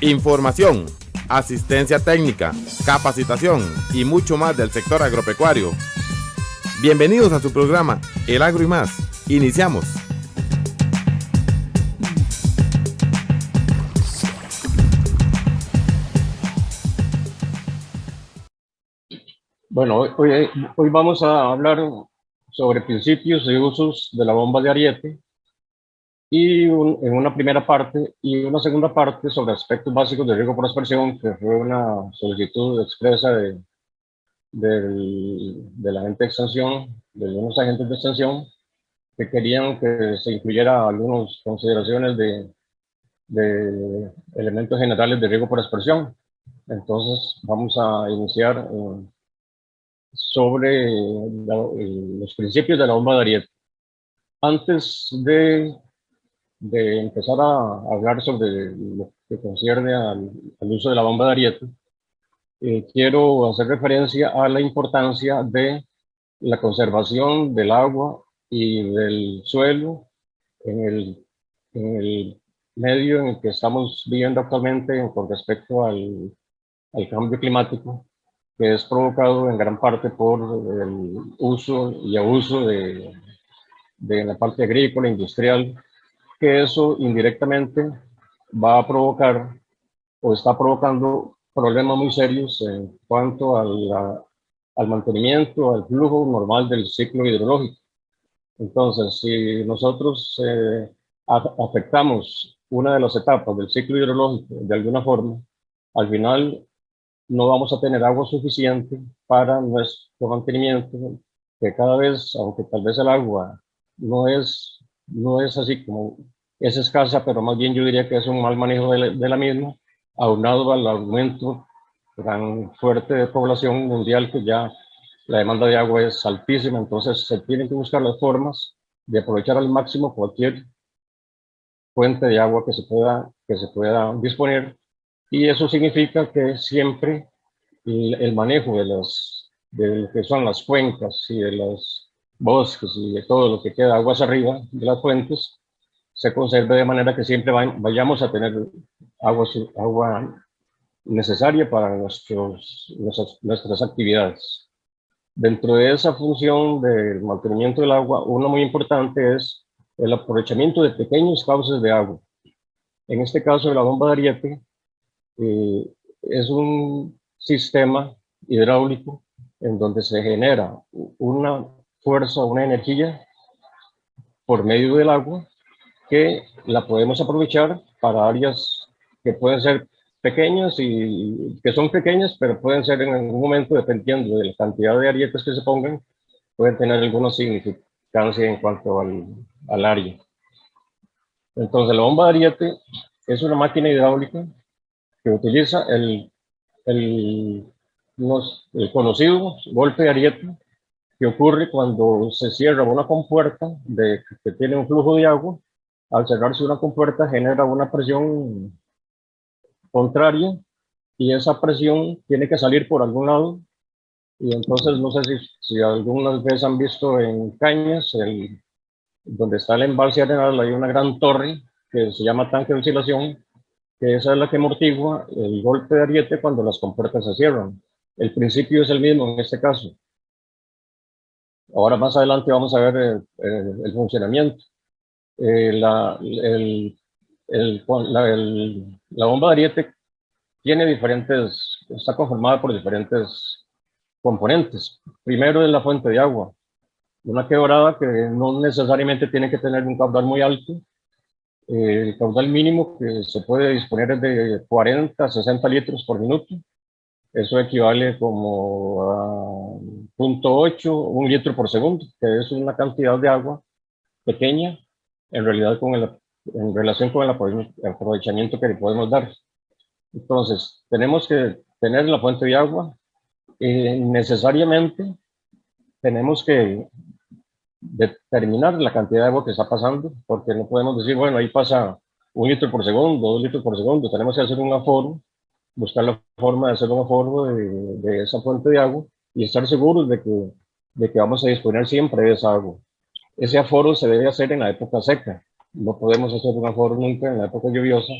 Información, asistencia técnica, capacitación y mucho más del sector agropecuario. Bienvenidos a su programa El Agro y Más. Iniciamos. Bueno, hoy vamos a hablar sobre principios y usos de la bomba de Ariete y en una primera parte y una segunda parte sobre aspectos básicos de riego por aspersión, que fue una solicitud expresa de la gente de extensión, de algunos agentes de extensión, que querían que se incluyera algunas consideraciones de elementos generales de riego por aspersión. Entonces vamos a iniciar sobre los principios de la bomba de Ariete. Antes de empezar a hablar sobre lo que concierne al uso de la bomba de Ariete, quiero hacer referencia a la importancia de la conservación del agua y del suelo en el medio en el que estamos viviendo actualmente con respecto al cambio climático, que es provocado en gran parte por el uso y abuso de la parte agrícola, industrial, que eso indirectamente va a provocar o está provocando problemas muy serios en cuanto al mantenimiento, al flujo normal del ciclo hidrológico. Entonces, si nosotros afectamos una de las etapas del ciclo hidrológico de alguna forma, al final no vamos a tener agua suficiente para nuestro mantenimiento, que cada vez, aunque tal vez el agua no es así como es escasa, pero más bien yo diría que es un mal manejo de la misma, aunado al aumento tan fuerte de población mundial, que ya la demanda de agua es altísima. Entonces se tienen que buscar las formas de aprovechar al máximo cualquier fuente de agua que se pueda disponer, y eso significa que siempre el manejo de lo que son las cuencas y de los bosques y de todo lo que queda aguas arriba de las fuentes se conserve, de manera que siempre vayamos a tener agua necesaria para nuestras actividades. Dentro de esa función del mantenimiento del agua, uno muy importante es el aprovechamiento de pequeños cauces de agua. En este caso de la bomba de Ariete, es un sistema hidráulico en donde se genera una fuerza, una energía por medio del agua, que la podemos aprovechar para áreas que pueden ser pequeñas y que son pequeñas, pero pueden ser en algún momento, dependiendo de la cantidad de arietes que se pongan, pueden tener alguna significancia en cuanto al área. Entonces, la bomba de Ariete es una máquina hidráulica que utiliza el conocido golpe de Ariete, que ocurre cuando se cierra una compuerta que tiene un flujo de agua. Al cerrarse una compuerta genera una presión contraria, y esa presión tiene que salir por algún lado. Y entonces, no sé si algunas veces han visto en Cañas, donde está el embalse Arenal, hay una gran torre que se llama tanque de oscilación, que esa es la que amortigua el golpe de Ariete cuando las compuertas se cierran. El principio es el mismo en este caso. Ahora más adelante vamos a ver el funcionamiento. La bomba de Ariete está conformada por diferentes componentes. Primero es la fuente de agua, una quebrada que no necesariamente tiene que tener un caudal muy alto. El caudal mínimo que se puede disponer es de 40 a 60 litros por minuto. Eso equivale como a 0.8, 1 litro por segundo, que es una cantidad de agua pequeña en realidad en relación con el aprovechamiento que le podemos dar. Entonces, tenemos que tener la fuente de agua. Necesariamente tenemos que determinar la cantidad de agua que está pasando, porque no podemos decir, bueno, ahí pasa 1 litro por segundo, 2 litros por segundo. Tenemos que hacer un aforo, buscar la forma de hacer un aforo de esa fuente de agua, y estar seguros de que vamos a disponer siempre de esa agua. Ese aforo se debe hacer en la época seca. No podemos hacer un aforo nunca en la época lluviosa,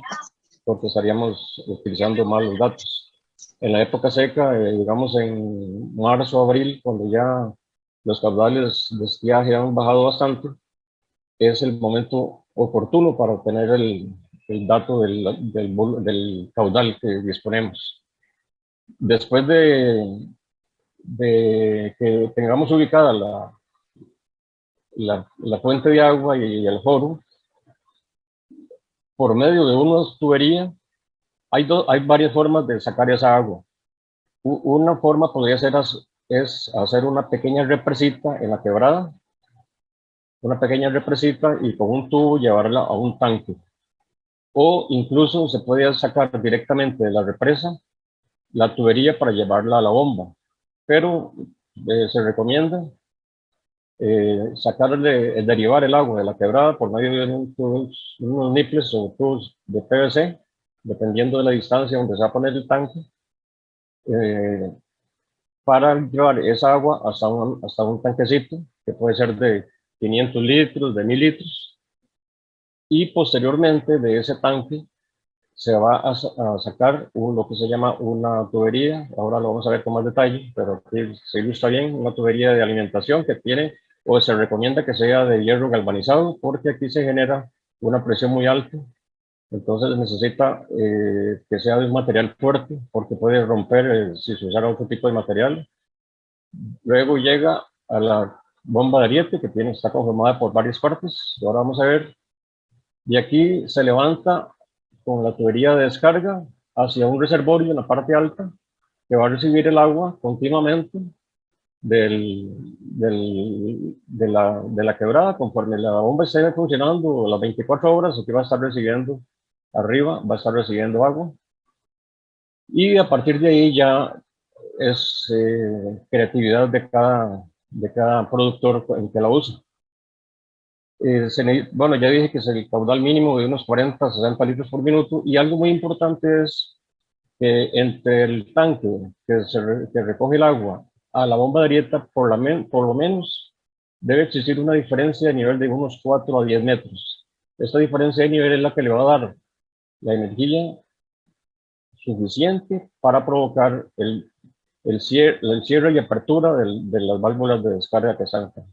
porque estaríamos utilizando mal los datos. En la época seca, digamos en marzo, abril, cuando ya los caudales de estiaje han bajado bastante, es el momento oportuno para obtener el dato del caudal que disponemos. Después de que tengamos ubicada la fuente de agua y el foro, por medio de una tubería, hay varias formas de sacar esa agua. Una forma podría ser es hacer una pequeña represita en la quebrada, una pequeña represita y con un tubo llevarla a un tanque. O incluso se puede sacar directamente de la represa la tubería para llevarla a la bomba. Pero se recomienda derivar el agua de la quebrada por medio de unos niples o tubos de PVC, dependiendo de la distancia donde se va a poner el tanque, para llevar esa agua hasta un tanquecito, que puede ser de 500 litros, de 1000 litros, y posteriormente de ese tanque se va a sacar lo que se llama una tubería. Ahora lo vamos a ver con más detalle, pero aquí se ilustra bien, una tubería de alimentación que tiene, o se recomienda que sea de hierro galvanizado, porque aquí se genera una presión muy alta. Entonces necesita que sea de un material fuerte, porque puede romper si se usara otro tipo de material. Luego llega a la bomba de ariete, que está conformada por varias partes. Ahora vamos a ver. Y aquí se levanta con la tubería de descarga hacia un reservorio en la parte alta, que va a recibir el agua continuamente de la quebrada. Conforme la bomba esté funcionando las 24 horas, aquí va a estar recibiendo, arriba va a estar recibiendo agua. Y a partir de ahí ya es creatividad de cada productor el que la usa. Bueno, ya dije que es el caudal mínimo de unos 40 a 60 litros por minuto, y algo muy importante es que entre el tanque que recoge el agua a la bomba de arieta, por lo menos debe existir una diferencia de nivel de unos 4 a 10 metros. Esta diferencia de nivel es la que le va a dar la energía suficiente para provocar el cierre y apertura de las válvulas de descarga que están acá.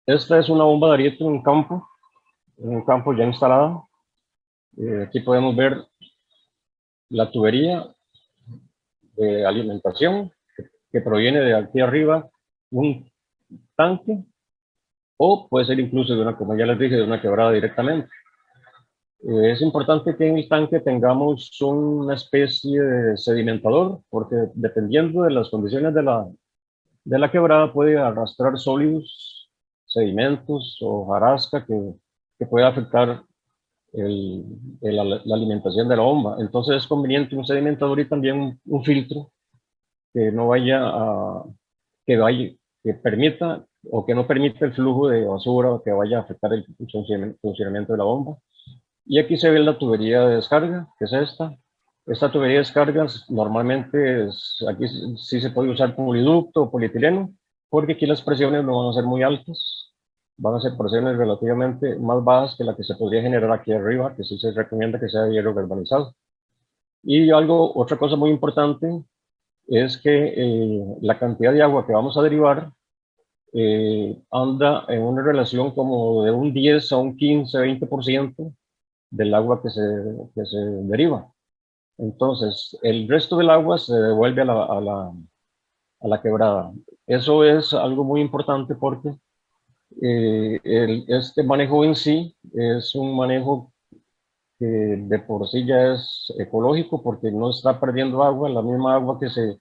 Esta es una bomba de ariete en un campo ya instalado. Aquí podemos ver la tubería de alimentación que proviene de aquí arriba, un tanque, o puede ser incluso como ya les dije, de una quebrada directamente. Es importante que en el tanque tengamos una especie de sedimentador, porque dependiendo de las condiciones de la quebrada puede arrastrar sólidos, sedimentos o hojarasca que puede afectar la alimentación de la bomba. Entonces es conveniente un sedimentador y también un filtro que no vaya a, que permita o que no permita el flujo de basura o que vaya a afectar el funcionamiento de la bomba. Y aquí se ve la tubería de descarga, que es esta. Esta tubería de descarga normalmente aquí sí se puede usar poliducto o polietileno, porque aquí las presiones no van a ser muy altas, van a ser presiones relativamente más bajas que la que se podría generar aquí arriba, que sí se recomienda que sea de hierro galvanizado. Y otra cosa muy importante es que la cantidad de agua que vamos a derivar anda en una relación como de un 10 a un 15, 20% del agua que se deriva. Entonces, el resto del agua se devuelve a la quebrada. Eso es algo muy importante porque este manejo en sí es un manejo que de por sí ya es ecológico, porque no está perdiendo agua, la misma agua que se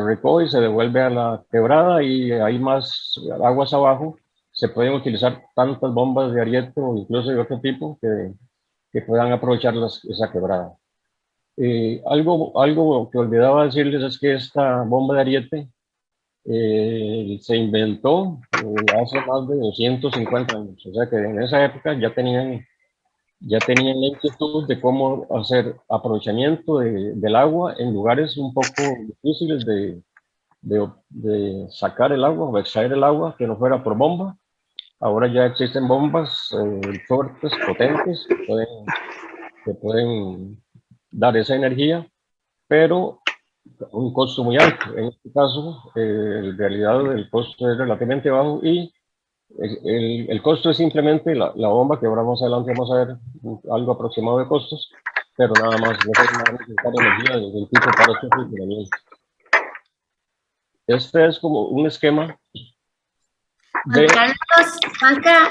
recoge y se devuelve a la quebrada, y hay más aguas abajo. Se pueden utilizar tantas bombas de ariete o incluso de otro tipo que puedan aprovechar esa quebrada. Algo que olvidaba decirles es que esta bomba de ariete se inventó hace más de 250 años, o sea que en esa época ya tenían la inquietud de cómo hacer aprovechamiento del agua en lugares un poco difíciles de sacar el agua o extraer el agua que no fuera por bomba. Ahora ya existen bombas fuertes, potentes, que pueden dar esa energía, pero a un costo muy alto. En este caso, en realidad el costo es relativamente bajo y el costo es simplemente la bomba, que ahora más adelante vamos a ver algo aproximado de costos, pero nada más, no hay nada necesitar energía de ningún tipo para su funcionamiento. Este es como un esquema Juan de... Carlos, Juanca,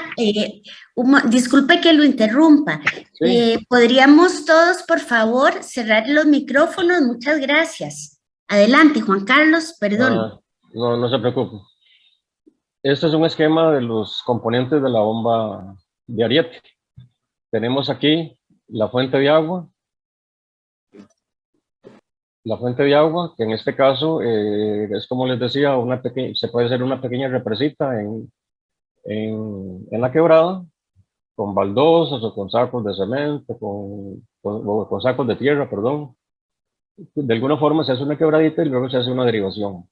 disculpe que lo interrumpa. Sí, ¿Podríamos todos, por favor, cerrar los micrófonos? Muchas gracias. Adelante, Juan Carlos, perdón. no, no se preocupe. Este es un esquema de los componentes de la bomba de Ariete. Tenemos aquí la fuente de agua, que en este caso es como les decía, se puede hacer una pequeña represita en la quebrada, con baldosas o con sacos de cemento, o con sacos de tierra, perdón. De alguna forma se hace una quebradita y luego se hace una derivación.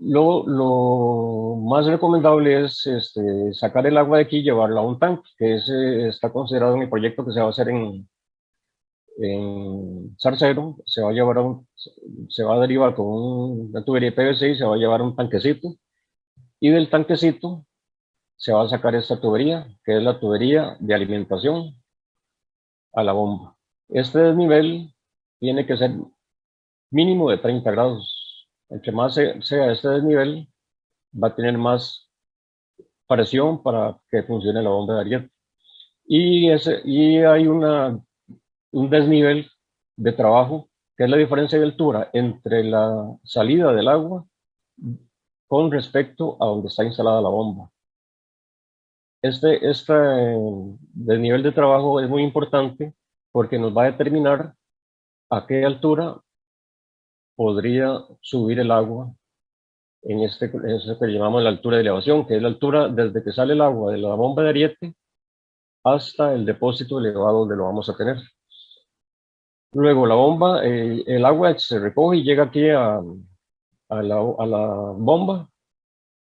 Lo más recomendable es sacar el agua de aquí y llevarla a un tanque, que está considerado en el proyecto que se va a hacer en Zarcero. Se va a derivar con una tubería PVC y se va a llevar a un tanquecito, y del tanquecito se va a sacar esta tubería, que es la tubería de alimentación a la bomba. Este desnivel tiene que ser mínimo de 30 grados. Entre más sea este desnivel, va a tener más presión para que funcione la bomba de Ariete. Y hay un desnivel de trabajo, que es la diferencia de altura entre la salida del agua con respecto a donde está instalada la bomba. Este desnivel de trabajo es muy importante porque nos va a determinar a qué altura podría subir el agua en eso que llamamos la altura de elevación, que es la altura desde que sale el agua de la bomba de Ariete hasta el depósito elevado donde lo vamos a tener. Luego la bomba, el agua se recoge y llega aquí a la bomba,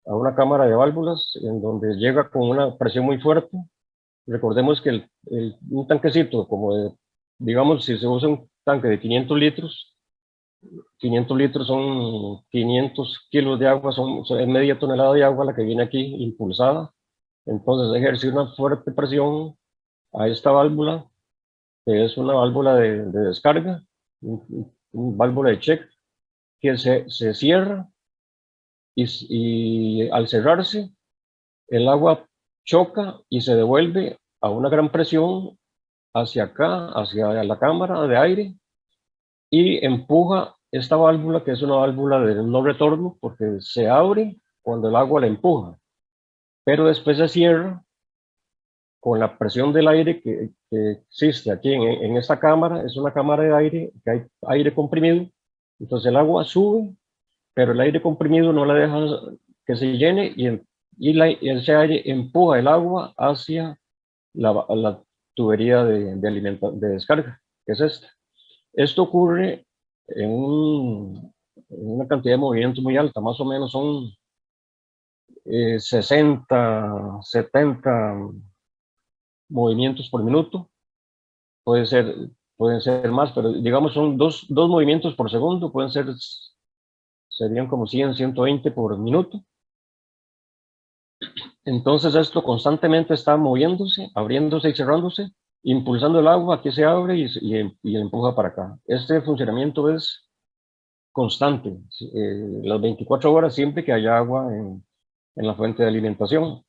a una cámara de válvulas, en donde llega con una presión muy fuerte. Recordemos que un tanquecito, digamos, si se usa un tanque de 500 litros, 500 litros son 500 kilos de agua, es media tonelada de agua la que viene aquí impulsada. Entonces ejerce una fuerte presión a esta válvula, que es una válvula de descarga, un válvula de check, que se cierra, y al cerrarse, el agua choca y se devuelve a una gran presión hacia acá, hacia la cámara de aire, y empuja esta válvula, que es una válvula de no retorno, porque se abre cuando el agua la empuja, pero después se cierra con la presión del aire que existe aquí en esta cámara. Es una cámara de aire, que hay aire comprimido, entonces el agua sube, pero el aire comprimido no la deja que se llene, y ese aire empuja el agua hacia la tubería de descarga, que es esta. Esto ocurre en una cantidad de movimientos muy alta, más o menos son 60, 70 movimientos por minuto. Puede ser, pueden ser más, pero digamos son dos movimientos por segundo, serían como 100, 120 por minuto. Entonces esto constantemente está moviéndose, abriéndose y cerrándose, impulsando el agua, aquí se abre y empuja para acá. Este funcionamiento es constante, las 24 horas, siempre que haya agua en la fuente de alimentación.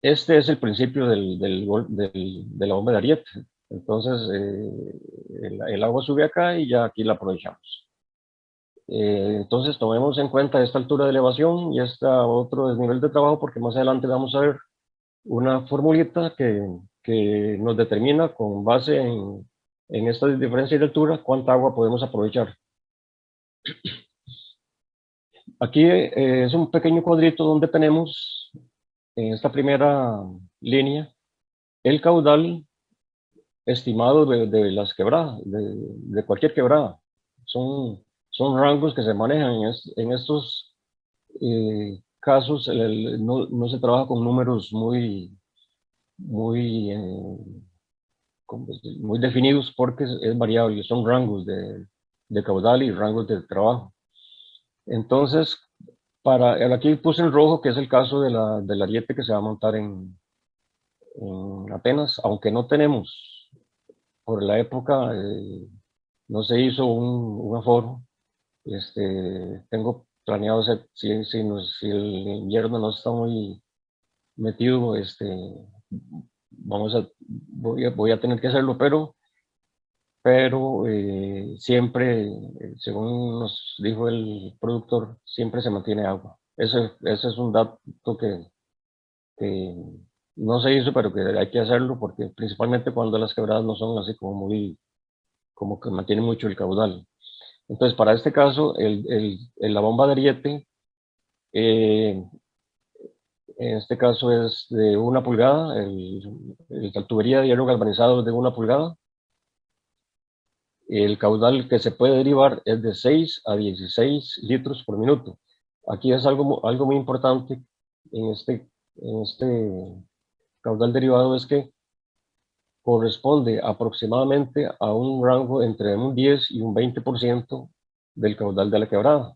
Este es el principio de la bomba de Ariete. Entonces el agua sube acá y ya aquí la aprovechamos. Entonces tomemos en cuenta esta altura de elevación y este otro desnivel de trabajo, porque más adelante vamos a ver una formulita que nos determina, con base en esta diferencia de altura, cuánta agua podemos aprovechar. Aquí es un pequeño cuadrito donde tenemos en esta primera línea el caudal estimado de las quebradas, de cualquier quebrada. Son rangos que se manejan en estos casos no se trabaja con números muy, muy definidos porque es variable, son rangos de caudal y rangos de trabajo. Entonces, aquí puse en rojo, que es el caso del ariete que se va a montar en Atenas, aunque no tenemos, por la época, no se hizo un aforo. Tengo planeado hacer, si el invierno no está muy metido, voy a tener que hacerlo, pero siempre, según nos dijo el productor, siempre se mantiene agua. Ese es un dato que no se hizo, pero que hay que hacerlo, porque principalmente cuando las quebradas no son así como que mantienen mucho el caudal. Entonces, para este caso, la bomba de ariete, en este caso es de 1 pulgada, la tubería de hierro galvanizado es de 1 pulgada. El caudal que se puede derivar es de 6 a 16 litros por minuto. Aquí es algo muy importante en este caudal derivado, es que corresponde aproximadamente a un rango entre un 10 y un 20% del caudal de la quebrada.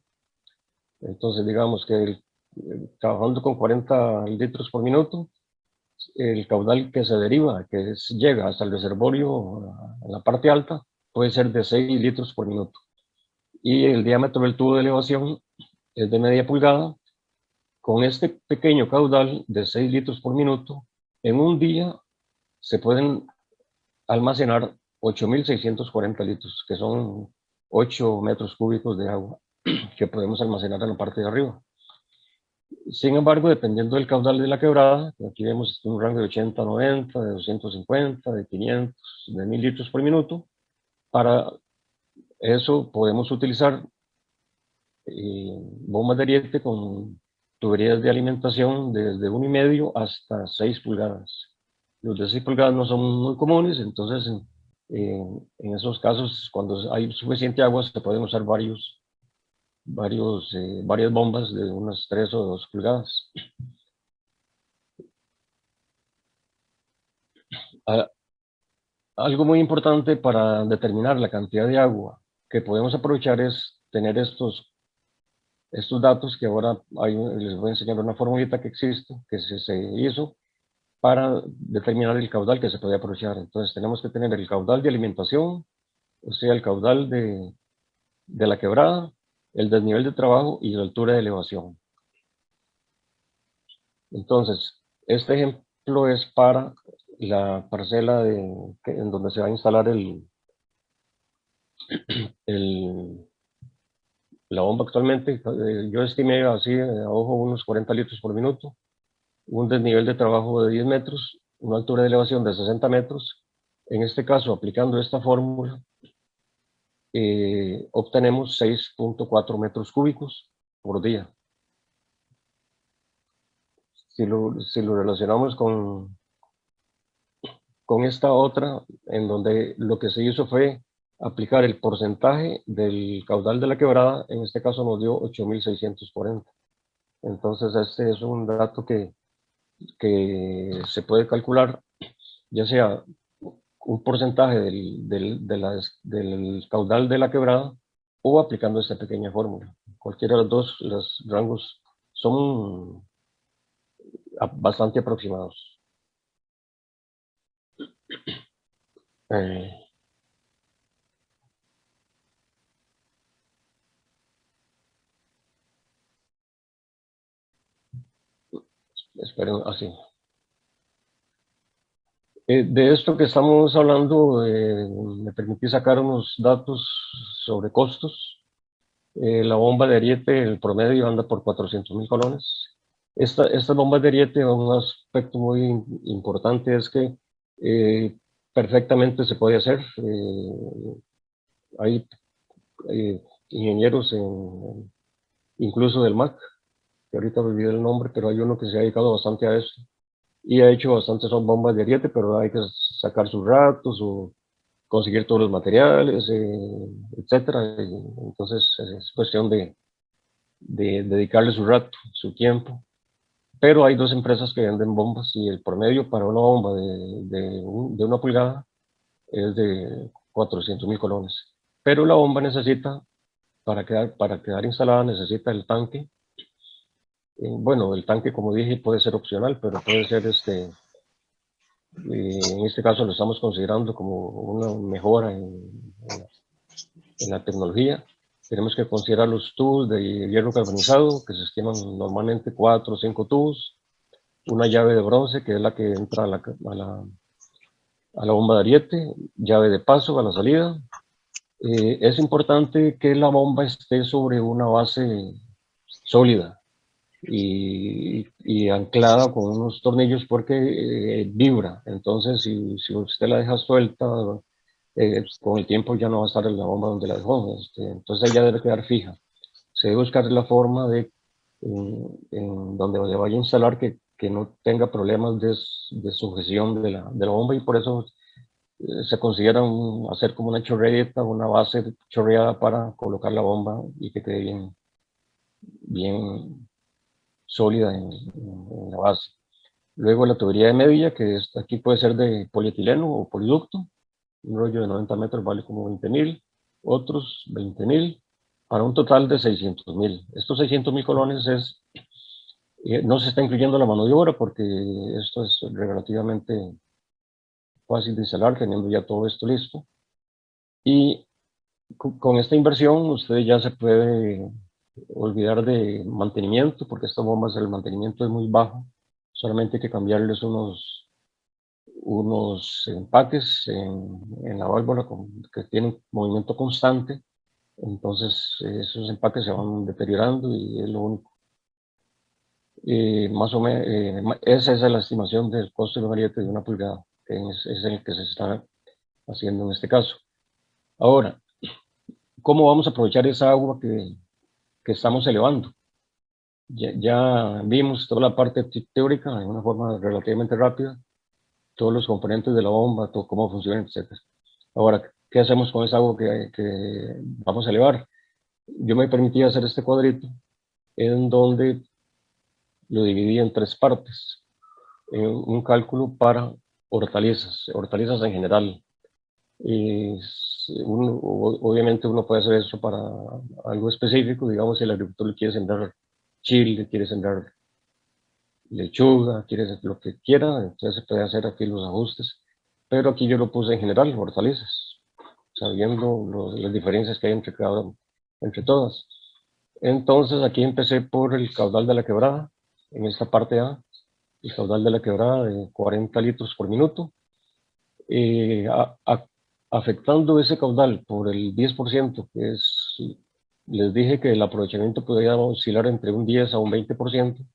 Entonces, digamos que trabajando con 40 litros por minuto, el caudal que se deriva, llega hasta el reservorio en la parte alta, puede ser de 6 litros por minuto. Y el diámetro del tubo de elevación es de media pulgada. Con este pequeño caudal de 6 litros por minuto, en un día se pueden almacenar 8.640 litros, que son 8 metros cúbicos de agua que podemos almacenar en la parte de arriba. Sin embargo, dependiendo del caudal de la quebrada, aquí vemos un rango de 80 a 90, de 250, de 500, de 1.000 litros por minuto. Para eso podemos utilizar bombas de ariete con tuberías de alimentación desde 1,5 hasta 6 pulgadas. Los de 6 pulgadas no son muy comunes, entonces en esos casos, cuando hay suficiente agua, se pueden usar varias bombas de unas 3 o 2 pulgadas. Algo muy importante para determinar la cantidad de agua que podemos aprovechar es tener estos datos que ahora les voy a enseñar una formulita que existe, que se hizo para determinar el caudal que se puede aprovechar. Entonces tenemos que tener el caudal de alimentación, o sea, el caudal de la quebrada, el desnivel de trabajo y la altura de elevación. Entonces, este ejemplo es para la parcela en donde se va a instalar la bomba actualmente. Yo estimé así a ojo unos 40 litros por minuto, un desnivel de trabajo de 10 metros, una altura de elevación de 60 metros. En este caso, aplicando esta fórmula, obtenemos 6.4 metros cúbicos por día. Si lo relacionamos con esta otra, en donde lo que se hizo fue aplicar el porcentaje del caudal de la quebrada, en este caso nos dio 8.640. Entonces este es un dato que se puede calcular, ya sea un porcentaje del caudal de la quebrada o aplicando esta pequeña fórmula. Cualquiera de los rangos son bastante aproximados. Esperen, así. De esto que estamos hablando, me permití sacar unos datos sobre costos. La bomba de ariete, el promedio anda por 400.000 colones. Esta bomba de ariete, un aspecto muy importante es que perfectamente se puede hacer. Hay ingenieros incluso del MAC, que ahorita me olvidé el nombre, pero hay uno que se ha dedicado bastante a eso y ha hecho bastantes bombas de ariete, pero hay que sacar sus ratos o conseguir todos los materiales, etcétera. Entonces es cuestión de de dedicarle su rato, su tiempo. Pero hay dos empresas que venden bombas y el promedio para una bomba de 1 pulgada es de 400.000 colones. Pero la bomba necesita, para quedar instalada, necesita el tanque. Bueno, el tanque, como dije, puede ser opcional, pero puede ser en este caso lo estamos considerando como una mejora en la tecnología. Tenemos que considerar los tubos de hierro carbonizado, que se estiman normalmente 4 o 5 tubos, una llave de bronce, que es la que entra a la bomba de ariete, llave de paso a la salida. Es importante que la bomba esté sobre una base sólida y anclada con unos tornillos porque vibra. Entonces, si usted la deja suelta, con el tiempo ya no va a estar en la bomba donde la dejó. Entonces ella debe quedar fija. Se debe buscar la forma de, en donde se vaya a instalar, que no tenga problemas de sujeción de la bomba, y por eso se considera hacer como una chorreeta, una base chorreada para colocar la bomba y que quede bien sólida en la base. Luego la tubería de medilla, que aquí puede ser de polietileno o poliducto. Un rollo de 90 metros vale como 20.000, otros 20.000, para un total de 600.000. Estos 600.000 colones no se está incluyendo la mano de obra porque esto es relativamente fácil de instalar teniendo ya todo esto listo. Y con esta inversión usted ya se puede olvidar de mantenimiento, porque estas bombas el mantenimiento es muy bajo. Solamente hay que cambiarles unos empaques en la válvula que tienen movimiento constante. Entonces esos empaques se van deteriorando y es lo único. Más o menos, esa es la estimación del costo de un ariete de 1 pulgada, que es el que se está haciendo en este caso. Ahora, ¿cómo vamos a aprovechar esa agua que estamos elevando? Ya vimos toda la parte teórica de una forma relativamente rápida, todos los componentes de la bomba, todo, cómo funciona, etc. Ahora, ¿qué hacemos con esa agua que vamos a elevar? Yo me permití hacer este cuadrito en donde lo dividí en 3 partes. Un cálculo para hortalizas en general. Obviamente uno puede hacer eso para algo específico, digamos si el agricultor quiere sembrar chile, quiere sembrar lechuga, quiere hacer lo que quiera, entonces se puede hacer aquí los ajustes, pero aquí yo lo puse en general, hortalizas, sabiendo las diferencias que hay entre todas. Entonces aquí empecé por el caudal de la quebrada, en esta parte A, el caudal de la quebrada de 40 litros por minuto, afectando ese caudal por el 10%, que les dije que el aprovechamiento podía oscilar entre un 10 a un 20%,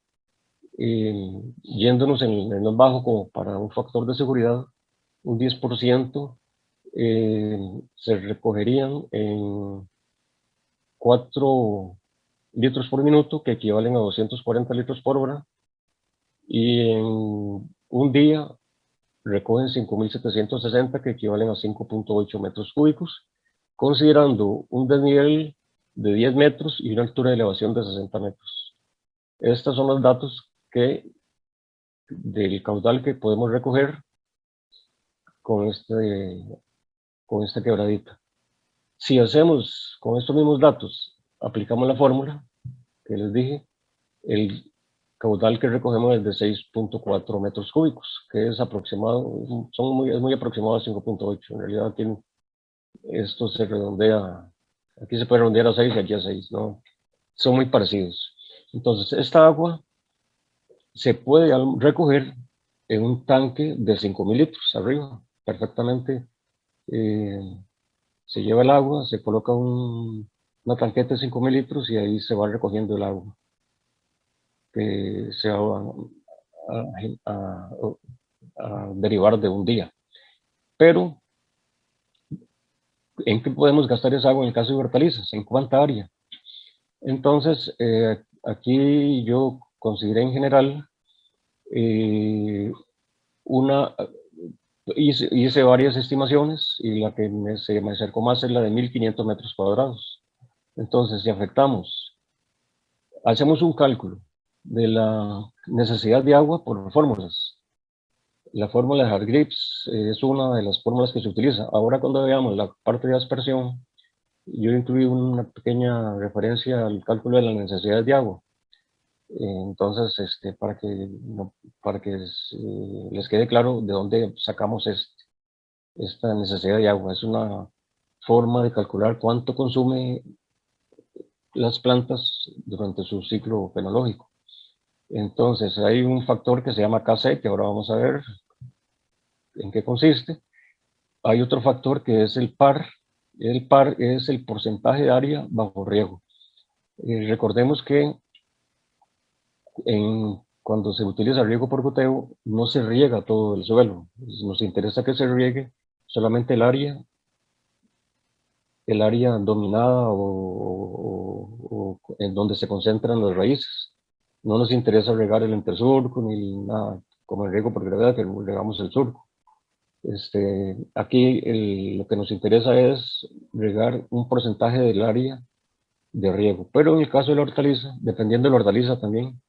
yéndonos en lo bajo como para un factor de seguridad, un 10%, se recogerían en 4 litros por minuto, que equivalen a 240 litros por hora, y en un día recogen 5.760, que equivalen a 5.8 metros cúbicos, considerando un desnivel de 10 metros y una altura de elevación de 60 metros. Estos son los datos del caudal que podemos recoger con esta quebradita. Si hacemos con estos mismos datos, aplicamos la fórmula que les dije, el caudal que recogemos es de 6.4 metros cúbicos, que es aproximado, es muy aproximado a 5.8. En realidad aquí esto se redondea, aquí se puede redondear a 6 y aquí a 6, ¿no? Son muy parecidos. Entonces esta agua se puede recoger en un tanque de 5.000 litros arriba, perfectamente. Se lleva el agua, se coloca una tanqueta de 5.000 litros y ahí se va recogiendo el agua que se va a derivar de un día. Pero, ¿en qué podemos gastar esa agua en el caso de hortalizas? ¿En cuánta área? Entonces, aquí yo consideré en general hice varias estimaciones y la que se me acercó más es la de 1.500 metros cuadrados. Entonces, si afectamos hacemos un cálculo de la necesidad de agua por fórmulas. La fórmula de Hargreaves es una de las fórmulas que se utiliza. Ahora cuando veamos la parte de aspersión, yo incluí una pequeña referencia al cálculo de la necesidad de agua. Entonces, para que les quede claro de dónde sacamos esta necesidad de agua. Es una forma de calcular cuánto consume las plantas durante su ciclo fenológico. Entonces, hay un factor que se llama Kc, que ahora vamos a ver en qué consiste. Hay otro factor que es el par. El par es el porcentaje de área bajo riego. Recordemos que cuando se utiliza riego por goteo, no se riega todo el suelo. Nos interesa que se riegue solamente el área dominada o en donde se concentran las raíces. No nos interesa regar el intersurco ni nada, como el riego por gravedad, que regamos el surco. Aquí lo que nos interesa es regar un porcentaje del área de riego. Pero en el caso de la hortaliza, dependiendo de la hortaliza también,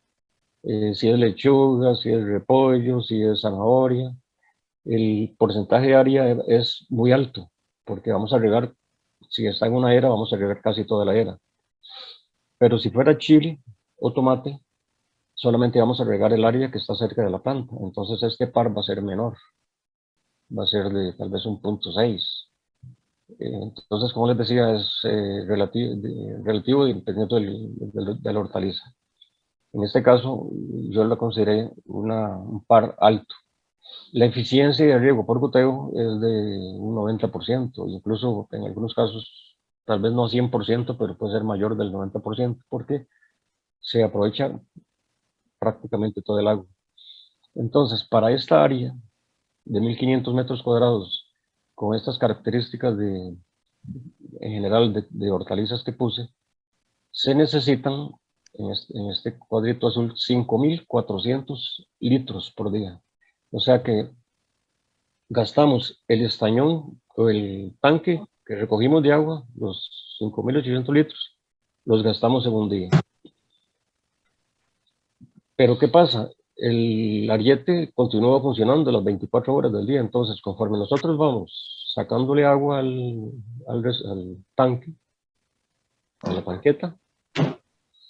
si es lechuga, si es repollo, si es zanahoria, el porcentaje de área es muy alto, porque vamos a regar, si está en una era, vamos a regar casi toda la era. Pero si fuera chile o tomate, solamente vamos a regar el área que está cerca de la planta. Entonces este par va a ser menor, va a ser de tal vez 1.6. Entonces, como les decía, es relativo y dependiendo de la hortaliza. En este caso, yo lo consideré un par alto. La eficiencia de riego por goteo es de un 90%, incluso en algunos casos, tal vez no 100%, pero puede ser mayor del 90%, porque se aprovecha prácticamente todo el agua. Entonces, para esta área de 1500 metros cuadrados, con estas características en general de hortalizas que puse, se necesitan en este cuadrito azul 5400 litros por día. O sea que gastamos el estañón o el tanque que recogimos de agua, los 5800 litros, los gastamos en un día. Pero ¿qué pasa? El ariete continúa funcionando las 24 horas del día, entonces conforme nosotros vamos sacándole agua al tanque, a la tanqueta,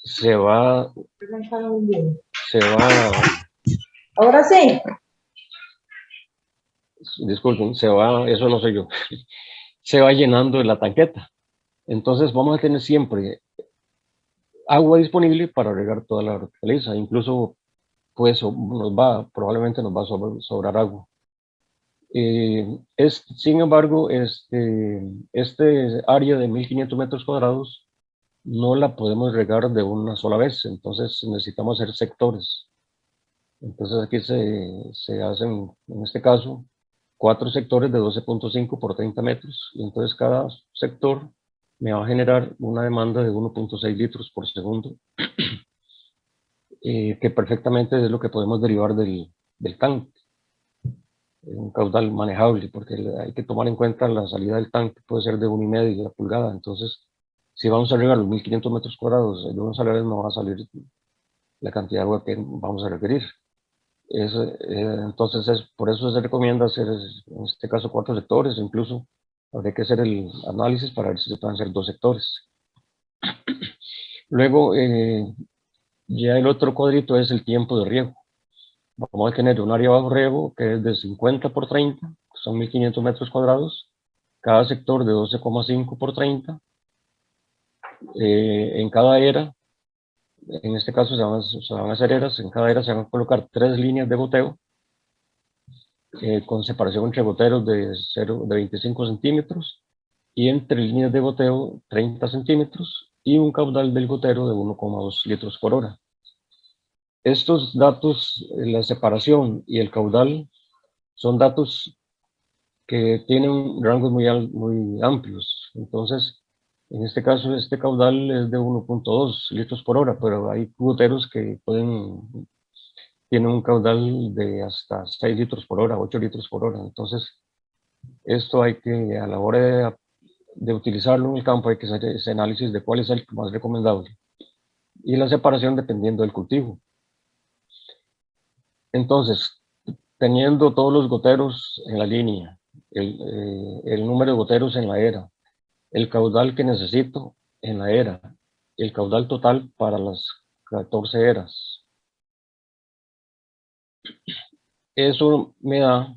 se va. Ahora sí. Disculpen, eso no soy yo, se va llenando la tanqueta. Entonces vamos a tener siempre agua disponible para regar toda la hortaliza, incluso pues probablemente nos va a sobrar agua. Sin embargo, este área de 1500 metros cuadrados no la podemos regar de una sola vez, entonces necesitamos hacer sectores. Entonces aquí se hacen, en este caso, 4 sectores de 12.5 por 30 metros, y entonces cada sector me va a generar una demanda de 1.6 litros por segundo, que perfectamente es lo que podemos derivar del tanque. Es un caudal manejable, porque hay que tomar en cuenta la salida del tanque, puede ser de 1,5 pulgada, entonces si vamos a regar los 1500 metros cuadrados de una sola vez, no va a salir la cantidad de agua que vamos a requerir. Entonces, por eso se recomienda hacer, en este caso, 4 sectores, incluso habría que hacer el análisis para ver si se pueden hacer 2 sectores. Luego, ya el otro cuadrito es el tiempo de riego. Vamos a tener un área bajo riego que es de 50 por 30, que son 1500 metros cuadrados, cada sector de 12,5 por 30. En cada era, en este caso se van a hacer eras, en cada era se van a colocar 3 líneas de goteo, con separación entre goteros de 25 centímetros y entre líneas de goteo 30 centímetros y un caudal del gotero de 1,2 litros por hora. Estos datos, la separación y el caudal, son datos que tienen rangos muy amplios. Entonces, en este caso, este caudal es de 1,2 litros por hora, pero hay goteros que tienen un caudal de hasta 6 litros por hora, 8 litros por hora. Entonces, esto hay que, a la hora de utilizarlo en el campo, hay que hacer ese análisis de cuál es el más recomendable. y la separación dependiendo del cultivo. Entonces, teniendo todos los goteros en la línea, el número de goteros en la era, el caudal que necesito en la era, el caudal total para las 14 eras. Eso me da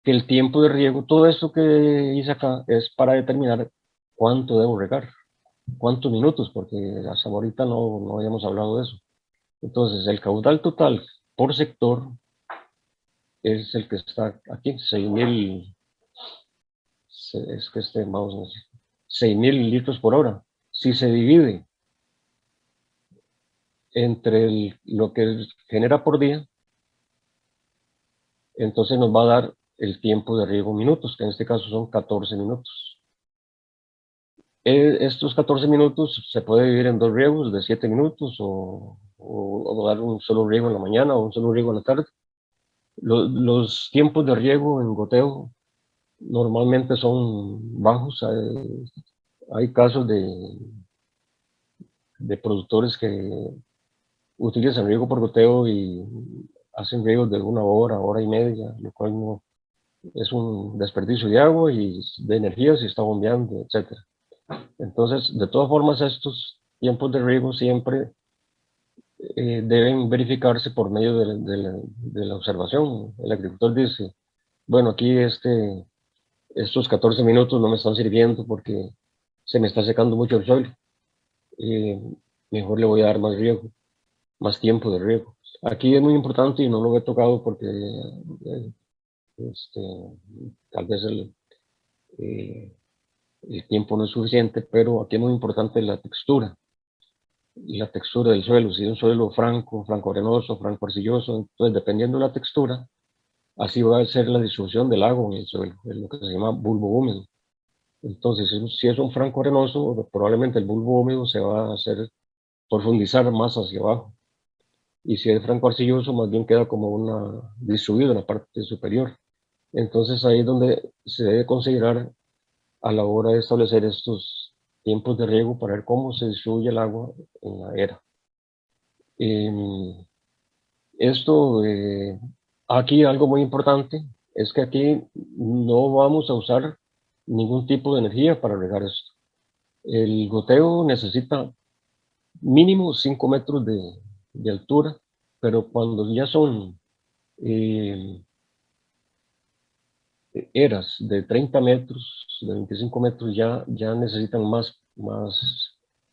que el tiempo de riego, todo esto que hice acá es para determinar cuánto debo regar, cuántos minutos, porque hasta ahorita no habíamos hablado de eso. Entonces, el caudal total por sector es el que está aquí, 6.000, es que vamos a decir, 6.000 litros por hora. Si se divide entre lo que genera por día, entonces nos va a dar el tiempo de riego minutos, que en este caso son 14 minutos. Estos 14 minutos se puede dividir en 2 riegos de 7 minutos o dar un solo riego en la mañana o un solo riego en la tarde. Los tiempos de riego en goteo normalmente son bajos. Hay casos de productores que utilizan riego por goteo y hacen riegos de 1 hora, hora y media, lo cual no es un desperdicio de agua y de energía si está bombeando, etc. Entonces, de todas formas, estos tiempos de riego siempre deben verificarse por medio de la observación. El agricultor dice, bueno, aquí estos 14 minutos no me están sirviendo porque se me está secando mucho el suelo. Mejor le voy a dar más riego, más tiempo de riego. Aquí es muy importante y no lo he tocado porque tal vez el tiempo no es suficiente, pero aquí es muy importante la textura del suelo. Si es un suelo franco arenoso, franco arcilloso, entonces dependiendo de la textura, así va a ser la distribución del agua en el suelo, es lo que se llama bulbo húmedo. Entonces, si es un franco arenoso, probablemente el bulbo húmedo se va a hacer profundizar más hacia abajo. Y si es franco arcilloso, más bien queda como distribuido en la parte superior. Entonces ahí es donde se debe considerar a la hora de establecer estos tiempos de riego para ver cómo se distribuye el agua en la era. Aquí algo muy importante es que aquí no vamos a usar ningún tipo de energía para regar esto. El goteo necesita mínimo 5 metros de altura, pero cuando ya son eras de 30 metros, de 25 metros, ya necesitan más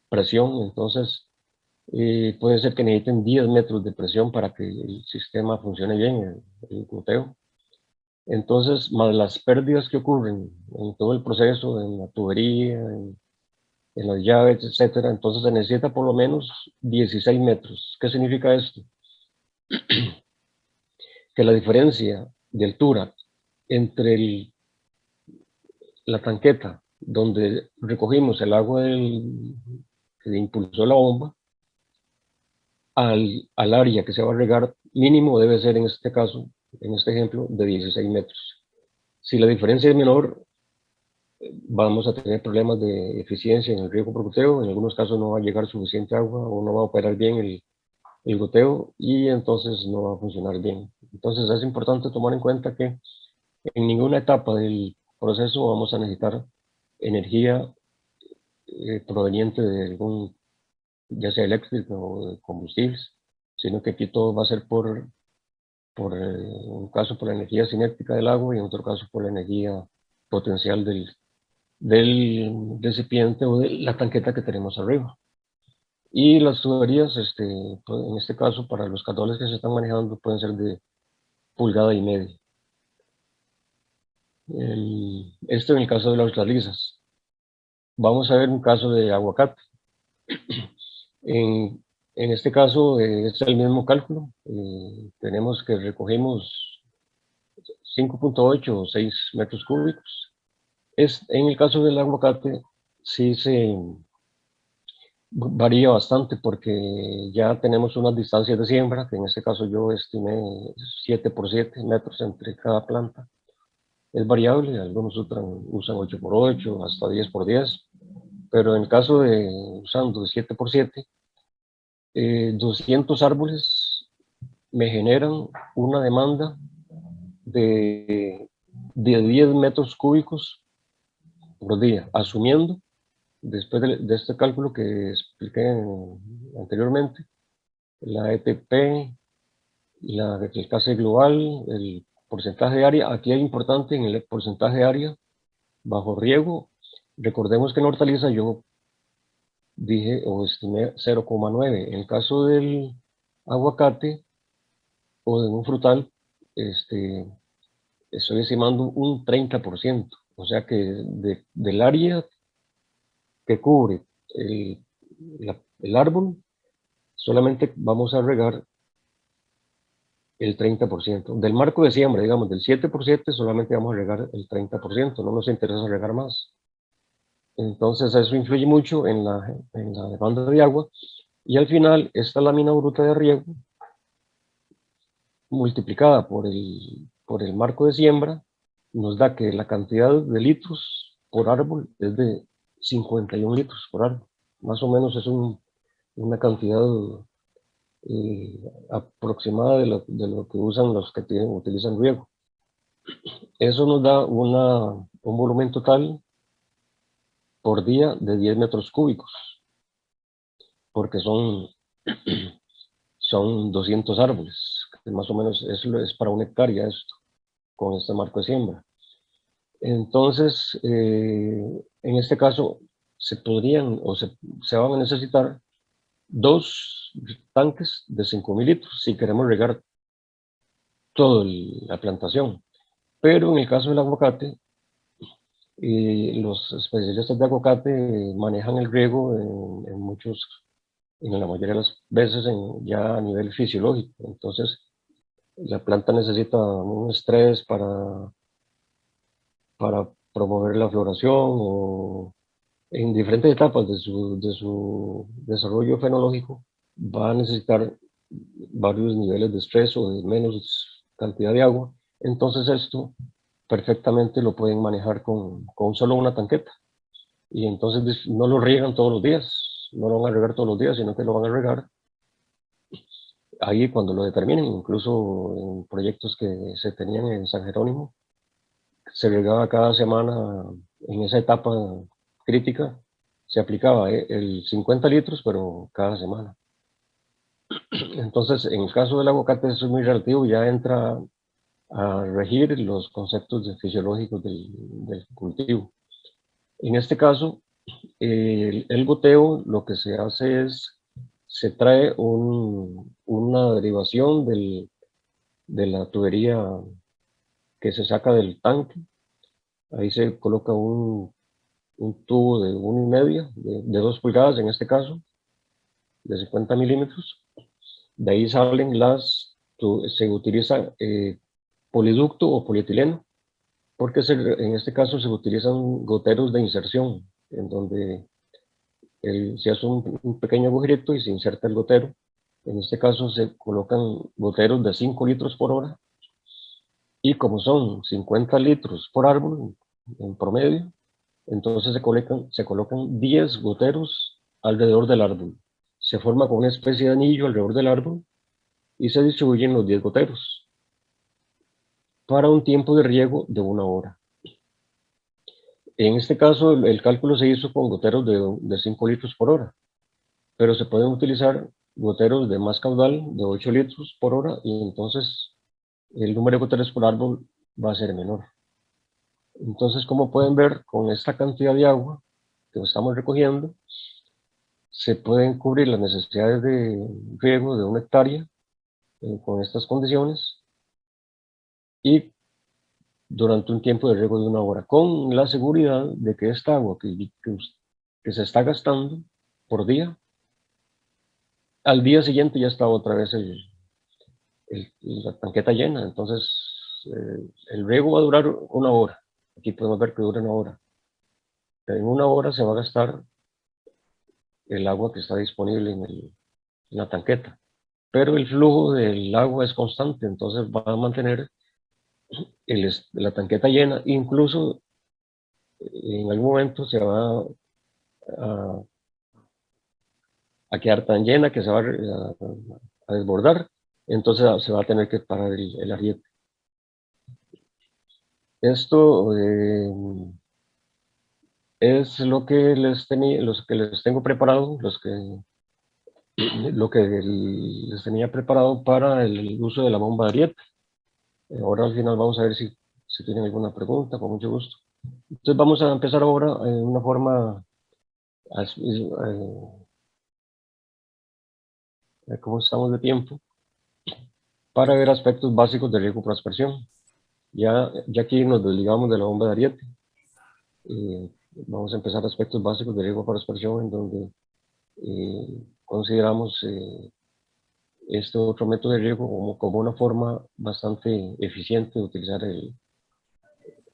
presión. Entonces puede ser que necesiten 10 metros de presión para que el sistema funcione bien, el goteo. Entonces, más las pérdidas que ocurren en todo el proceso, en la tubería, en las llaves, etcétera, entonces se necesita por lo menos 16 metros. ¿Qué significa esto? Que la diferencia de altura entre la tanqueta donde recogimos el agua que impulsó la bomba al área que se va a regar, mínimo debe ser en este caso, en este ejemplo, de 16 metros. Si la diferencia es menor, vamos a tener problemas de eficiencia en el riego por goteo. En algunos casos no va a llegar suficiente agua o no va a operar bien el goteo y entonces no va a funcionar bien. Entonces es importante tomar en cuenta que en ninguna etapa del proceso vamos a necesitar energía proveniente de algún, ya sea eléctrico o de combustibles, sino que aquí todo va a ser por un caso por la energía cinética del agua y en otro caso por la energía potencial del recipiente o de la tanqueta que tenemos arriba. Y las tuberías, pues, en este caso, para los caudales que se están manejando, pueden ser de 1,5 pulgadas. Esto en el caso de las hortalizas. Vamos a ver un caso de aguacate. En este caso es el mismo cálculo. Tenemos que recogimos 5.8 o 6 metros cúbicos. En el caso del aguacate sí se varía bastante porque ya tenemos unas distancias de siembra, que en este caso yo estimé 7 por 7 metros entre cada planta. Es variable, algunos usan 8 por 8, hasta 10 por 10, pero en el caso de usando 7 por 7, 200 árboles me generan una demanda de 10 metros cúbicos por día, asumiendo, después de este cálculo que expliqué anteriormente, la ETP, el KC global, el porcentaje de área. Aquí es importante en el porcentaje de área bajo riego. Recordemos que en hortaliza yo dije o estimé 0,9. En el caso del aguacate o de un frutal, estoy estimando un 30%. O sea que del área que cubre el árbol, solamente vamos a regar el 30%. Del marco de siembra, digamos, del 7%, solamente vamos a regar el 30%, no nos interesa regar más. Entonces eso influye mucho en la demanda de agua, y al final esta lámina bruta de riego, multiplicada por el marco de siembra, nos da que la cantidad de litros por árbol es de 51 litros por árbol. Más o menos es una cantidad aproximada de lo que usan los que utilizan riego. Eso nos da un volumen total por día de 10 metros cúbicos, porque son 200 árboles, que más o menos eso es para una hectárea esto, con este marco de siembra. Entonces, en este caso, se podrían o se van a necesitar 2 tanques de 5.000 litros si queremos regar toda la plantación. Pero en el caso del aguacate, los especialistas de aguacate manejan el riego en la mayoría de las veces ya a nivel fisiológico. Entonces, la planta necesita un estrés para promover la floración, o en diferentes etapas de su desarrollo fenológico va a necesitar varios niveles de estrés o de menos cantidad de agua. Entonces esto perfectamente lo pueden manejar con solo una tanqueta, y entonces no lo riegan todos los días, no lo van a regar todos los días, sino que lo van a regar ahí cuando lo determinen. Incluso en proyectos que se tenían en San Jerónimo, se regaba cada semana. En esa etapa crítica se aplicaba el 50 litros, pero cada semana. Entonces, en el caso del aguacate eso es muy relativo, ya entra a regir los conceptos fisiológicos del cultivo. En este caso, el goteo, lo que se hace es, se trae una derivación de la tubería que se saca del tanque. Ahí se coloca un tubo de 1,5, de 2 pulgadas en este caso, de 50 milímetros. De ahí salen se utiliza poliducto o polietileno, porque en este caso se utilizan goteros de inserción, en donde se hace un pequeño agujerito y se inserta el gotero. En este caso se colocan goteros de 5 litros por hora, y como son 50 litros por árbol en promedio, entonces se colocan 10 goteros alrededor del árbol. Se forma con una especie de anillo alrededor del árbol y se distribuyen los 10 goteros para un tiempo de riego de 1 hora. En este caso, el cálculo se hizo con goteros de 5 litros por hora, pero se pueden utilizar goteros de más caudal, de 8 litros por hora, y entonces el número de goteros por árbol va a ser menor. Entonces, como pueden ver, con esta cantidad de agua que estamos recogiendo, se pueden cubrir las necesidades de riego de 1 hectárea con estas condiciones, y durante un tiempo de riego de 1 hora, con la seguridad de que esta agua que se está gastando por día, al día siguiente ya está otra vez la tanqueta llena. Entonces, el riego va a durar 1 hora. Aquí podemos ver que dura 1 hora. En 1 hora se va a gastar el agua que está disponible en la tanqueta, pero el flujo del agua es constante, entonces va a mantener la tanqueta llena. Incluso en algún momento se va a a quedar tan llena que se va a desbordar, entonces se va a tener que parar el ariete. Esto es lo que les tengo preparado, lo que les tenía preparado para el uso de la bomba de ariete. Ahora al final vamos a ver si tienen alguna pregunta, con mucho gusto. Entonces vamos a empezar ahora en una forma, ¿cómo estamos de tiempo? Para ver aspectos básicos de riesgo por aspersión. Ya aquí nos desligamos de la bomba de ariete. Vamos a empezar aspectos básicos de riesgo por aspersión, en donde consideramos este otro método de riego como una forma bastante eficiente de utilizar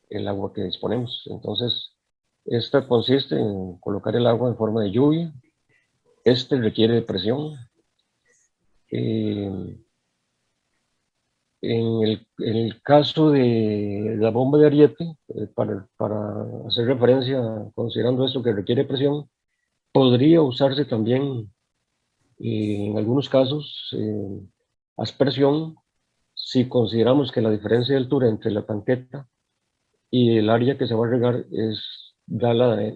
el agua que disponemos. Entonces, esta consiste en colocar el agua en forma de lluvia. Este requiere de presión. En el caso de la bomba de ariete, para hacer referencia, considerando esto que requiere presión, podría usarse también en algunos casos aspersión, si consideramos que la diferencia de altura entre la tanqueta y el área que se va a regar da la